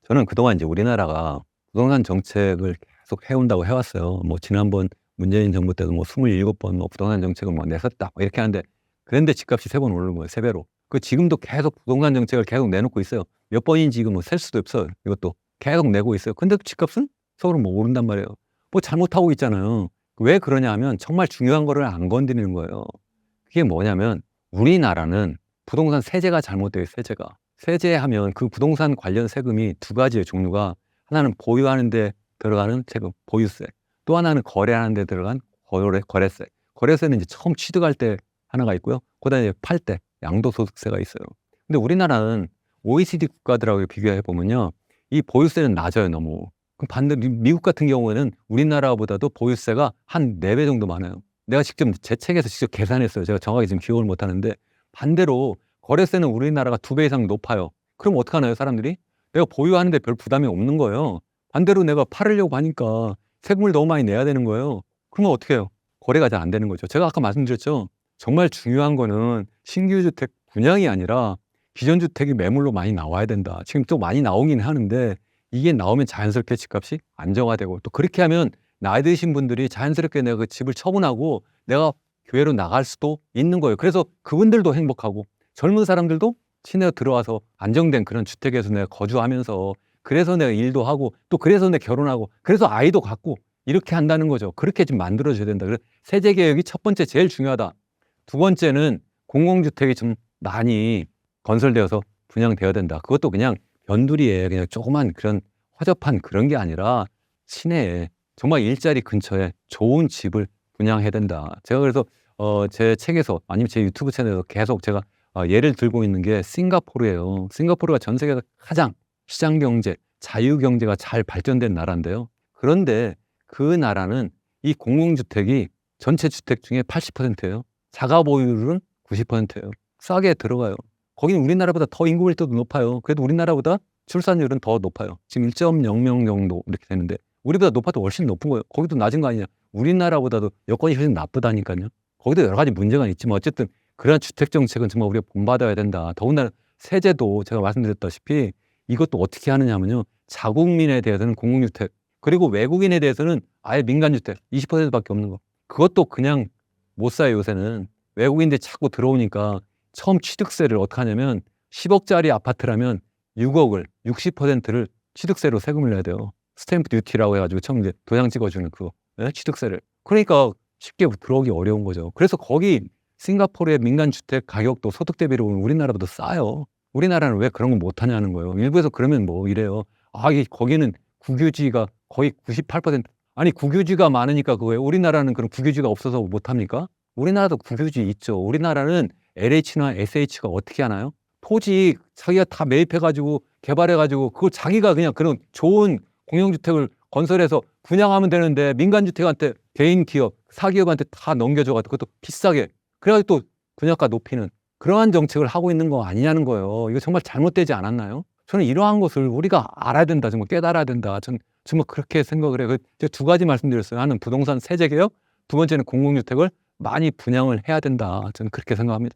저는 그동안 이제 우리나라가 부동산 정책을 계속 해온다고 해왔어요. 뭐 지난번 문재인 정부 때도 뭐 27번 뭐 부동산 정책을 뭐 내섰다 뭐 이렇게 하는데, 그런데 집값이 3번 오르는 거예요. 3배로. 그 지금도 계속 부동산 정책을 계속 내놓고 있어요. 몇 번인지 지금 뭐 셀 수도 없어요. 이것도 계속 내고 있어요. 근데 집값은 서울은 뭐 오른단 말이에요. 뭐 잘못하고 있잖아요. 왜 그러냐 하면 정말 중요한 거를 안 건드리는 거예요. 그게 뭐냐면, 우리나라는 부동산 세제가 잘못돼요. 세제하면 그 부동산 관련 세금이 두 가지의 종류가, 하나는 보유하는 데 들어가는 세금, 보유세. 또 하나는 거래하는 데 들어간 거래세. 거래세는 이제 처음 취득할 때 하나가 있고요. 그다음에 팔 때 양도소득세가 있어요. 근데 우리나라는 OECD 국가들하고 비교해 보면요, 이 보유세는 낮아요, 너무. 그럼 반대로 미국 같은 경우에는 우리나라보다도 보유세가 한 4배 정도 많아요. 내가 직접 제 책에서 직접 계산했어요. 제가 정확하게 지금 기억을 못 하는데, 반대로 거래세는 우리나라가 2배 이상 높아요. 그럼 어떡하나요, 사람들이? 내가 보유하는데 별 부담이 없는 거예요. 반대로 내가 팔으려고 하니까 세금을 너무 많이 내야 되는 거예요. 그러면 어떻게 해요? 거래가 잘 안 되는 거죠. 제가 아까 말씀드렸죠. 정말 중요한 거는 신규 주택 분양이 아니라 기존 주택이 매물로 많이 나와야 된다. 지금 또 많이 나오긴 하는데, 이게 나오면 자연스럽게 집값이 안정화되고, 또 그렇게 하면 나이 드신 분들이 자연스럽게 내가 그 집을 처분하고 내가 교외로 나갈 수도 있는 거예요. 그래서 그분들도 행복하고, 젊은 사람들도 시내에 들어와서 안정된 그런 주택에서 내가 거주하면서, 그래서 내가 일도 하고, 또 그래서 내가 결혼하고, 그래서 아이도 갖고, 이렇게 한다는 거죠. 그렇게 좀 만들어줘야 된다. 그래서 세제 개혁이 첫 번째 제일 중요하다. 두 번째는 공공주택이 좀 많이 건설되어서 분양되어야 된다. 그것도 그냥 변두리에 그냥 조그만 그런 허접한 그런 게 아니라, 시내에 정말 일자리 근처에 좋은 집을 분양해야 된다. 제가 그래서 제 책에서, 아니면 제 유튜브 채널에서 계속 제가 예를 들고 있는 게 싱가포르예요. 싱가포르가 전 세계에서 가장 시장 경제, 자유 경제가 잘 발전된 나라인데요. 그런데 그 나라는 이 공공주택이 전체 주택 중에 80%예요. 자가 보유율은 90%예요. 싸게 들어가요. 거기는 우리나라보다 더 인구 밀도도 높아요. 그래도 우리나라보다 출산율은 더 높아요. 지금 1.0명 정도 이렇게 되는데, 우리보다 높아도 훨씬 높은 거예요. 거기도 낮은 거 아니냐. 우리나라보다도 여건이 훨씬 나쁘다니까요. 거기도 여러 가지 문제가 있지만 어쨌든 그런 주택 정책은 정말 우리가 본받아야 된다. 더군다나 세제도 제가 말씀드렸다시피 이것도 어떻게 하느냐 하면요, 자국민에 대해서는 공공주택, 그리고 외국인에 대해서는 아예 민간주택 20%밖에 없는 거. 그것도 그냥 못 사요, 요새는. 외국인들이 자꾸 들어오니까 처음 취득세를 어떻게 하냐면, 10억짜리 아파트라면 6억을 60%를 취득세로 세금을 내야 돼요. 스탬프 듀티라고 해가지고 처음 이제 도장 찍어주는 그거, 예? 취득세를. 그러니까 쉽게 들어오기 어려운 거죠. 그래서 거기 싱가포르의 민간 주택 가격도 소득 대비로 보면 우리나라보다 싸요. 우리나라는 왜 그런 거 못하냐는 거예요. 일부에서 그러면 뭐 이래요. 거기는 국유지가 거의 98%. 아니, 국유지가 많으니까 그거예요. 우리나라는 그런 국유지가 없어서 못합니까? 우리나라도 국유지 있죠. 우리나라는 LH나 SH가 어떻게 하나요? 토지 자기가 다 매입해가지고 개발해가지고 그걸 자기가 그냥 그런 좋은 공영주택을 건설해서 분양하면 되는데, 민간주택한테 개인 기업, 사기업한테 다 넘겨줘가지고 그것도 비싸게, 그래가지고 또 분양가 높이는 그러한 정책을 하고 있는 거 아니냐는 거예요. 이거 정말 잘못되지 않았나요? 저는 이러한 것을 우리가 알아야 된다, 정말 깨달아야 된다. 전 정말 그렇게 생각을 해요. 제가 두 가지 말씀드렸어요. 하나는 부동산 세제 개혁, 두 번째는 공공주택을 많이 분양을 해야 된다. 저는 그렇게 생각합니다.